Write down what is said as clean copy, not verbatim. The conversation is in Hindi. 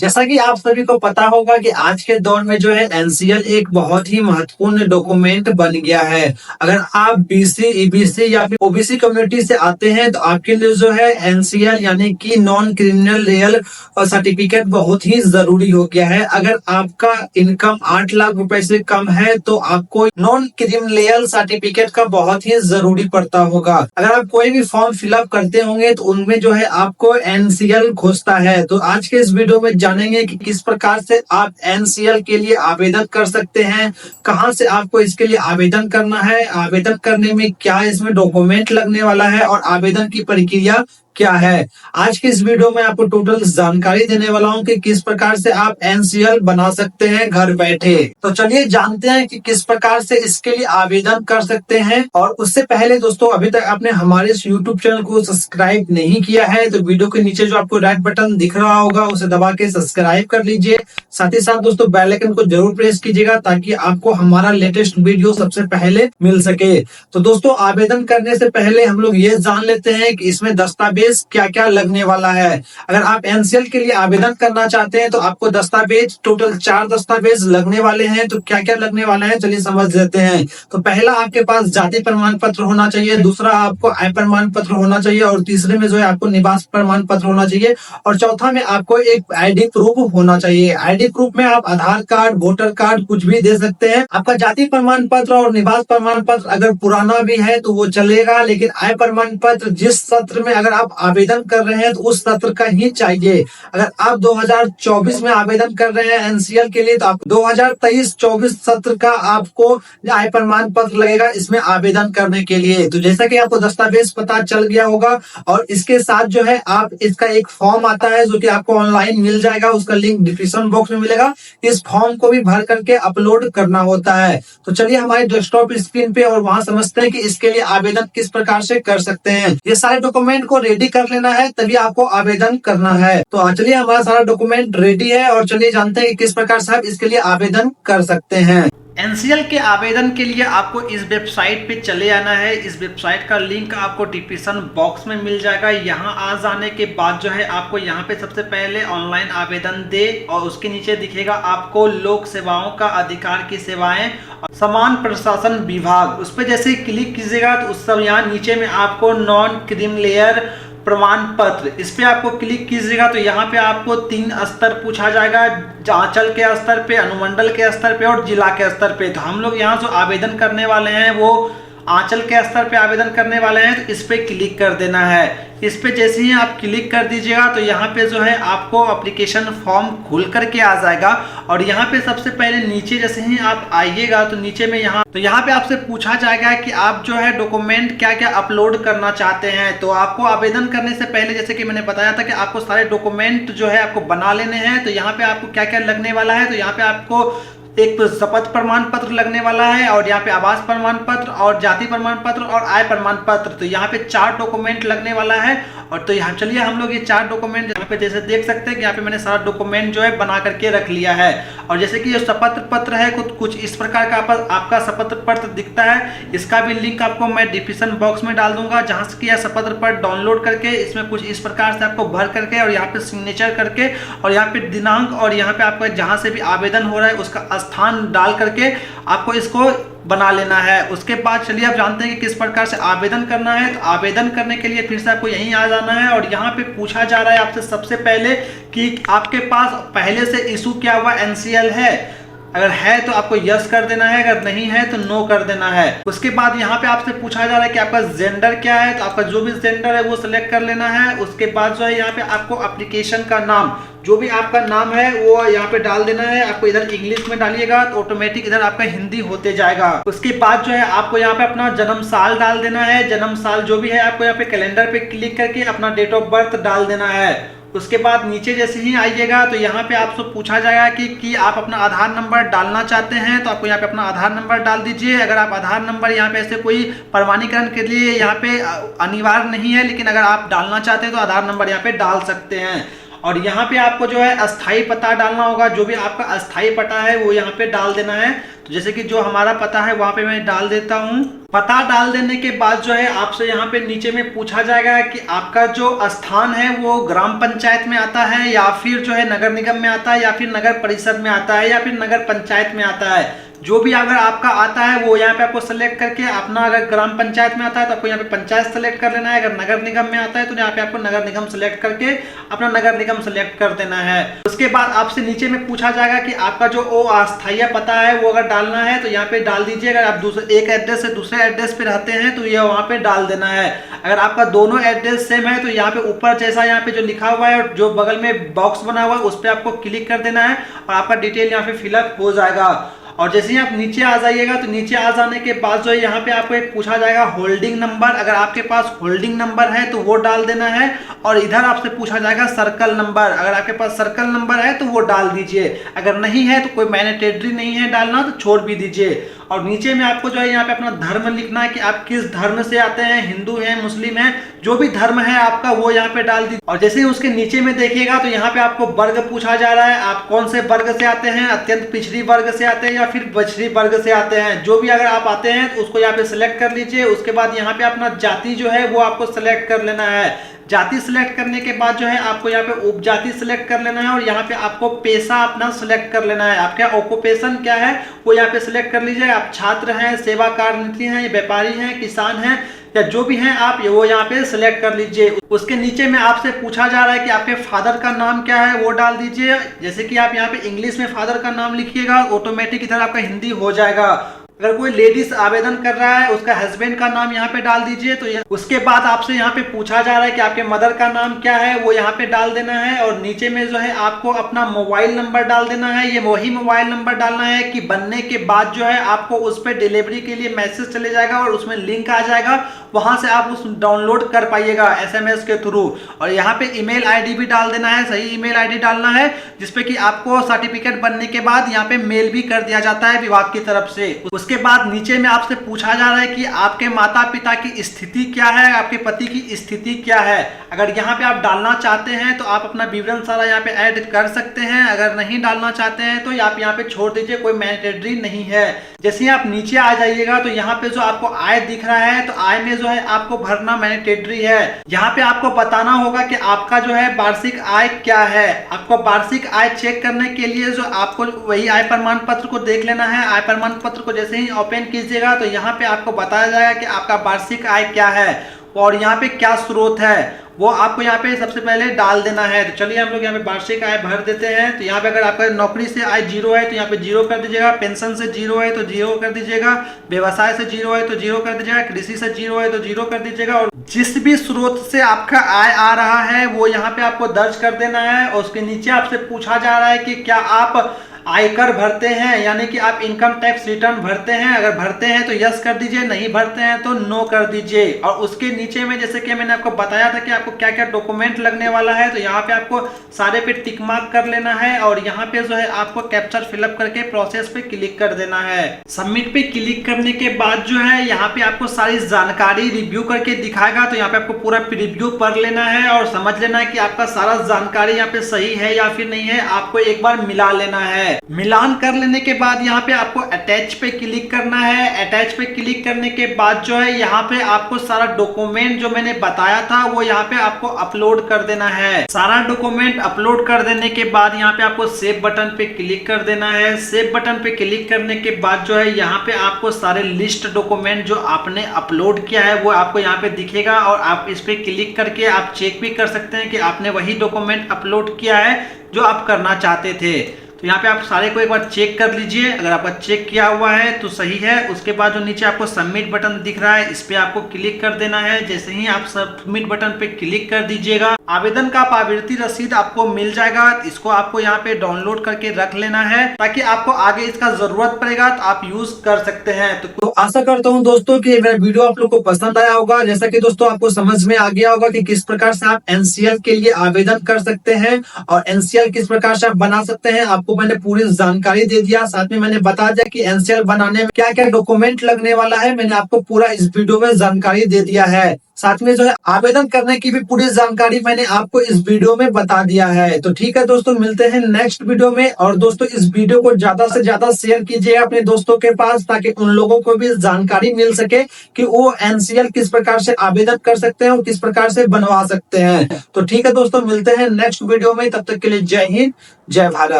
जैसा कि आप सभी को पता होगा कि आज के दौर में जो है एनसीएल एक बहुत ही महत्वपूर्ण डॉक्यूमेंट बन गया है। अगर आप बीसी, ईबीसी या फिर ओबीसी कम्युनिटी से आते हैं तो आपके लिए जो है एनसीएल यानी कि नॉन क्रिमिनल लेयल सर्टिफिकेट बहुत ही जरूरी हो गया है। अगर आपका इनकम 8 लाख रुपए से कम है तो आपको नॉन क्रिमिनल सर्टिफिकेट का बहुत ही जरूरी पड़ता होगा। अगर आप कोई भी फॉर्म फिलअप करते होंगे तो उनमें जो है आपको एनसीएल खोजता है। तो आज के इस वीडियो में जानेंगे कि किस प्रकार से आप एनसीएल के लिए आवेदन कर सकते हैं, कहां से आपको इसके लिए आवेदन करना है, आवेदन करने में क्या इसमें डॉक्यूमेंट लगने वाला है और आवेदन की प्रक्रिया क्या है। आज के इस वीडियो में आपको टोटल जानकारी देने वाला हूं कि किस प्रकार से आप एनसीएल बना सकते हैं घर बैठे। तो चलिए जानते हैं कि किस प्रकार से इसके लिए आवेदन कर सकते हैं। और उससे पहले दोस्तों, अभी तक आपने हमारे इस यूट्यूब चैनल को सब्सक्राइब नहीं किया है तो वीडियो के नीचे जो आपको रेड बटन दिख रहा होगा उसे दबा के सब्सक्राइब कर लीजिए। साथ ही साथ दोस्तों बेल आइकन को जरूर प्रेस कीजिएगा ताकि आपको हमारा लेटेस्ट वीडियो सबसे पहले मिल सके। तो दोस्तों, आवेदन करने से पहले हम लोग ये जान लेते हैं कि इसमें दस्तावेज क्या क्या लगने वाला है। अगर आप एनसीएल के लिए आवेदन करना चाहते हैं तो आपको दस्तावेज टोटल 4 दस्तावेज लगने वाले हैं। तो क्या क्या लगने वाला है चलिए समझ लेते हैं। तो पहला आपके पास जाति प्रमाण पत्र होना चाहिए, दूसरा आपको आय प्रमाण पत्र होना चाहिए और तीसरे में जो है आपको निवास प्रमाण पत्र होना चाहिए और चौथा में आपको एक आईडी प्रूफ होना चाहिए। आईडी प्रूफ में आप आधार कार्ड, वोटर कार्ड कुछ भी दे सकते हैं। आपका जाति प्रमाण पत्र और निवास प्रमाण पत्र अगर पुराना भी है तो वो चलेगा, लेकिन आय प्रमाण पत्र जिस सत्र में अगर आप आवेदन कर रहे हैं तो उस सत्र का ही चाहिए। अगर आप 2024 में आवेदन कर रहे हैं एनसीएल के लिए तो आप 2023-24 सत्र का आपको आय प्रमाण पत्र लगेगा इसमें आवेदन करने के लिए। तो जैसा कि आपको दस्तावेज पता चल गया होगा और इसके साथ जो है आप इसका एक फॉर्म आता है जो कि आपको ऑनलाइन मिल जाएगा, उसका लिंक डिस्क्रिप्शन बॉक्स में मिलेगा। इस फॉर्म को भी भर करके अपलोड करना होता है। तो चलिए हमारे डेस्कटॉप स्क्रीन पे और वहां समझते हैं कि इसके लिए आवेदन किस प्रकार से कर सकते हैं। ये सारे डॉक्यूमेंट को रेडी कर लेना है तभी आपको आवेदन करना है। तो चलिए हमारा सारा डॉक्यूमेंट रेडी है और चलिए जानते हैं कि किस प्रकार से आप इसके लिए आवेदन कर सकते हैं। एनसीएल के आवेदन के लिए आपको इस वेबसाइट पे चले आना है। इस वेबसाइट का लिंक आपको डिस्क्रिप्शन बॉक्स में मिल जाएगा। यहाँ आ जाने के बाद जो है आपको यहाँ पे सबसे पहले ऑनलाइन आवेदन दे और उसके नीचे दिखेगा आपको लोक सेवाओं का अधिकार की सेवाएं समान प्रशासन विभाग, उस पर जैसे क्लिक कीजिएगा तो उस सब यहाँ नीचे में आपको नॉन क्रिमिनल प्रमाण पत्र, इस पे आपको क्लिक कीजिएगा तो यहाँ पे आपको 3 स्तर पूछा जाएगा, अंचल के स्तर पे, अनुमंडल के स्तर पे और जिला के स्तर पे। तो हम लोग यहाँ जो आवेदन करने वाले हैं वो आंचल के स्तर पे आवेदन करने वाले हैं तो इस पे क्लिक कर देना है। इस पे जैसे ही आप क्लिक कर दीजिएगा तो यहाँ पे जो है आपको एप्लीकेशन फॉर्म खुल करके आ जाएगा और यहाँ पे सबसे पहले नीचे जैसे ही आप आइएगा तो नीचे में यहाँ पे आपसे पूछा जाएगा कि आप जो है डॉक्यूमेंट क्या क्या अपलोड करना चाहते हैं। तो आपको आवेदन करने से पहले जैसे कि मैंने बताया था कि आपको सारे डॉक्यूमेंट जो है आपको बना लेने हैं। तो यहाँ पे आपको क्या क्या लगने वाला है, तो यहाँ पे आपको एक तो शपथ प्रमाण पत्र लगने वाला है और यहाँ पे आवास प्रमाण पत्र और जाति प्रमाण पत्र और आय प्रमाण पत्र। तो यहाँ पे 4 डॉक्यूमेंट लगने वाला है। और तो यहाँ चलिए हम लोग ये 4 डॉक्यूमेंट यहाँ पे जैसे देख सकते हैं कि यहाँ पे मैंने सारा डॉक्यूमेंट जो है बना करके रख लिया है। और जैसे कि ये शपथ पत्र है कुछ इस प्रकार का आपका शपथ पत्र दिखता है। इसका भी लिंक आपको मैं डिस्क्रिप्शन बॉक्स में डाल दूंगा, जहाँ से कि यह शपथ पत्र डाउनलोड करके इसमें कुछ इस प्रकार से आपको भर करके और यहाँ पे सिग्नेचर करके और यहाँ पे दिनांक और यहाँ पे आपका जहाँ से भी आवेदन हो रहा है उसका स्थान डाल करके आपको इसको बना लेना है। उसके बाद चलिए आप जानते हैं कि किस प्रकार से आवेदन करना है। तो आवेदन करने के लिए फिर से आपको यहीं आ जाना है और यहाँ पे पूछा जा रहा है आपसे सबसे पहले कि आपके पास पहले से इशू किया हुआ एनसीएल है। अगर है तो आपको यस कर देना है, अगर नहीं है तो नो कर देना है। उसके बाद यहाँ पे आपसे पूछा जा रहा है कि आपका जेंडर क्या है, तो आपका जो भी जेंडर है वो सिलेक्ट कर लेना है। उसके बाद जो है यहाँ पे आपको एप्लीकेशन का नाम, जो भी आपका नाम है वो यहाँ पे डाल देना है। आपको इधर इंग्लिश में डालिएगा तो ऑटोमेटिक इधर आपका हिंदी होते जाएगा। उसके बाद जो है आपको यहाँ पे अपना जन्म साल डाल देना है। जन्म साल जो भी है आपको यहाँ पे कैलेंडर पे क्लिक करके अपना डेट ऑफ बर्थ डाल देना है। उसके बाद नीचे जैसे ही आइएगा तो यहाँ पे आपसे पूछा जाएगा कि आप अपना आधार नंबर डालना चाहते हैं तो आपको यहाँ पे अपना आधार नंबर डाल दीजिए। अगर आप आधार नंबर यहाँ पे ऐसे कोई प्रमाणीकरण के लिए यहाँ पे अनिवार्य नहीं है, लेकिन अगर आप डालना चाहते हैं तो आधार नंबर यहाँ पे डाल सकते हैं। और यहाँ पे आपको जो है अस्थाई पता डालना होगा। जो भी आपका अस्थाई पता है वो यहाँ पे डाल देना है। तो जैसे कि जो हमारा पता है वहां पे मैं डाल देता हूँ। पता डाल देने के बाद जो है आपसे यहाँ पे नीचे में पूछा जाएगा कि आपका जो स्थान है वो ग्राम पंचायत में आता है या फिर जो है नगर निगम में आता है या फिर नगर परिषद में आता है या फिर नगर पंचायत में आता है। जो भी अगर आपका आता है वो यहाँ पे आपको सेलेक्ट करके अपना, अगर ग्राम पंचायत में आता है तो आपको यहाँ पे पंचायत सेलेक्ट कर लेना है। अगर नगर निगम में आता है तो यहाँ पे आपको नगर निगम सेलेक्ट करके अपना नगर निगम सेलेक्ट कर देना है। उसके बाद आपसे नीचे में पूछा जाएगा कि आपका जो अस्थायी पता है वो अगर डालना है तो यहाँ पे डाल दीजिए। अगर आप दूसरे एक एड्रेस से दूसरे एड्रेस पे रहते हैं तो ये वहाँ पे डाल देना है। अगर आपका दोनों एड्रेस सेम है तो यहाँ पे ऊपर जैसा यहाँ पे जो लिखा हुआ है और जो बगल में बॉक्स बना हुआ है उस पर आपको क्लिक कर देना है और आपका डिटेल यहाँ पे फिलअप हो जाएगा। और जैसे ही आप नीचे आ जाइएगा तो नीचे आ जाने के बाद जो है यहाँ पे आपको एक पूछा जाएगा होल्डिंग नंबर। अगर आपके पास होल्डिंग नंबर है तो वो डाल देना है। और इधर आपसे पूछा जाएगा सर्कल नंबर। अगर आपके पास सर्कल नंबर है तो वो डाल दीजिए। अगर नहीं है तो कोई मैंडेटरी नहीं है डालना तो छोड़ भी दीजिए। और नीचे में आपको जो है यहाँ पे अपना धर्म लिखना है कि आप किस धर्म से आते हैं, हिंदू हैं, मुस्लिम हैं, जो भी धर्म है आपका वो यहाँ पे डाल दीजिए। और जैसे ही उसके नीचे में देखिएगा तो यहाँ पे आपको वर्ग पूछा जा रहा है, आप कौन से वर्ग से आते हैं, अत्यंत पिछड़ी वर्ग से आते हैं या फिर बछड़ी वर्ग से आते हैं। जो भी अगर आप आते हैं तो उसको यहाँ पे सिलेक्ट कर लीजिए। उसके बाद यहाँ पे अपना जाति जो है वो आपको सिलेक्ट कर लेना है। जाति सिलेक्ट करने के बाद जो है आपको यहाँ पे उपजाति सिलेक्ट कर लेना है और यहाँ पे आपको पेशा अपना सिलेक्ट कर लेना है। आपका ऑक्यूपेशन क्या है वो यहाँ पे सिलेक्ट कर लीजिए। आप छात्र हैं, सेवा कार्यनीति हैं, व्यापारी हैं, किसान हैं या जो भी हैं आप वो यहाँ पे सिलेक्ट कर लीजिए। उसके नीचे में आपसे पूछा जा रहा है कि आपके फादर का नाम क्या है वो डाल दीजिए। जैसे कि आप यहाँ पे इंग्लिश में फादर का नाम लिखिएगा, ऑटोमेटिक इधर आपका हिंदी हो जाएगा। अगर कोई लेडीज आवेदन कर रहा है उसका हस्बैंड का नाम यहाँ पे डाल दीजिए। तो उसके बाद आपसे यहाँ पे पूछा जा रहा है कि आपके मदर का नाम क्या है वो यहाँ पे डाल देना है। और नीचे में जो है आपको अपना मोबाइल नंबर डाल देना है। ये वही मोबाइल नंबर डालना है कि बनने के बाद जो है आपको उस पर डिलीवरी के लिए मैसेज चले जाएगा और उसमें लिंक आ जाएगा, वहां से आप उस डाउनलोड कर पाइएगा SMS के थ्रू। और यहाँ पे ईमेल आईडी भी डाल देना है, सही ईमेल आईडी डालना है जिसपे कि आपको सर्टिफिकेट बनने के बाद यहाँ पे मेल भी कर दिया जाता है विभाग की तरफ से। उसके बाद नीचे में आपसे पूछा जा रहा है कि आपके माता पिता की स्थिति क्या है, आपके पति की स्थिति क्या है। अगर यहाँ पे आप डालना चाहते हैं तो आप अपना विवरण सारा यहाँ पे ऐड कर सकते हैं। अगर नहीं डालना चाहते हैं तो आप यहाँ पे छोड़ दीजिए, कोई मैंडेटरी नहीं है। जैसे ही आप नीचे आ जाइएगा तो यहाँ पे जो आपको आय दिख रहा है तो आय में जो है आपको भरना मैंडेटरी है। यहाँ पे आपको बताना होगा कि आपका जो है वार्षिक आय क्या है। आपको वार्षिक आय चेक करने के लिए जो आपको वही आय प्रमाण पत्र को देख लेना है। आय प्रमाण पत्र को जैसे ही ओपन कीजिएगा तो यहाँ पे आपको बताया जाएगा कि आपका वार्षिक आय क्या है और यहाँ पे क्या स्रोत है वो आपको यहाँ पे सबसे पहले डाल देना है। तो चलिए हम लोग यहाँ पे वार्षिक आय भर देते हैं। तो यहाँ पे अगर आपका नौकरी से आय 0 है तो यहाँ पे 0 कर दीजिएगा, पेंशन से 0 है तो 0 कर दीजिएगा, व्यवसाय से 0 है तो 0 कर दीजिएगा, कृषि से 0 है तो 0 कर दीजिएगा। और जिस भी स्रोत से आपका आय आ रहा है वो यहाँ पे आपको दर्ज कर देना है। और उसके नीचे आपसे पूछा जा रहा है कि क्या आप आयकर भरते हैं, यानी कि आप इनकम टैक्स रिटर्न भरते हैं। अगर भरते हैं तो यस कर दीजिए, नहीं भरते हैं तो नो कर दीजिए। और उसके नीचे में जैसे कि मैंने आपको बताया था कि आपको क्या क्या डॉक्यूमेंट लगने वाला है तो यहाँ पे आपको सारे पे टिक मार्क कर लेना है और यहाँ पे जो है आपको कैप्चर फिलअप करके प्रोसेस पे क्लिक कर देना है। सबमिट पे क्लिक करने के बाद जो है यहाँ पे आपको सारी जानकारी रिव्यू करके दिखाएगा। तो यहाँ पे आपको पूरा रिव्यू पढ़ लेना है और समझ लेना है कि आपका सारा जानकारी यहाँ पे सही है या फिर नहीं है। आपको एक बार मिला लेना है। मिलान कर लेने के बाद यहाँ पे आपको अटैच पे क्लिक करना है। अटैच पे क्लिक करने के बाद जो है यहाँ पे आपको सारा डॉक्यूमेंट जो मैंने बताया था वो यहाँ पे आपको अपलोड कर देना है। सारा डॉक्यूमेंट अपलोड कर देने के बाद यहाँ पे आपको सेव बटन पे क्लिक कर देना है। सेव बटन पे क्लिक करने के बाद जो है यहाँ पे आपको सारे लिस्ट डॉक्यूमेंट जो आपने अपलोड किया है वो आपको यहाँ पे दिखेगा और आप इस पे क्लिक करके आप चेक भी कर सकते हैं कि आपने वही डॉक्यूमेंट अपलोड किया है जो आप करना चाहते थे। तो यहाँ पे आप सारे को एक बार चेक कर लीजिए। अगर आपका चेक किया हुआ है तो सही है। उसके बाद जो नीचे आपको सबमिट बटन दिख रहा है इस पे आपको क्लिक कर देना है। जैसे ही आप सबमिट बटन पे क्लिक कर दीजिएगा आवेदन का पावती रसीद आपको मिल जाएगा। इसको आपको यहाँ पे डाउनलोड करके रख लेना है ताकि आपको आगे इसका जरूरत पड़ेगा तो आप यूज कर सकते हैं। तो आशा करता हूँ दोस्तों कि मेरा वीडियो आप लोग को पसंद आया होगा। जैसा कि दोस्तों आपको समझ में आ गया होगा कि किस प्रकार से आप NCL के लिए आवेदन कर सकते हैं और NCL किस प्रकार से आप बना सकते हैं। आपको मैंने पूरी जानकारी दे दिया, साथ में मैंने बता दिया कि NCL बनाने में क्या क्या डॉक्यूमेंट लगने वाला है। मैंने आपको पूरा इस वीडियो में जानकारी दे दिया है। साथ में जो है आवेदन करने की भी पूरी जानकारी मैंने आपको इस वीडियो में बता दिया है। तो ठीक है दोस्तों, मिलते हैं नेक्स्ट वीडियो में। और दोस्तों इस वीडियो को ज्यादा से ज्यादा शेयर कीजिए अपने दोस्तों के पास, ताकि उन लोगों को भी जानकारी मिल सके कि वो एनसीएल किस प्रकार से आवेदन कर सकते हैं और किस प्रकार से बनवा सकते हैं। तो ठीक है दोस्तों, मिलते हैं नेक्स्ट वीडियो में। तब तक के लिए जय हिंद, जय भारत।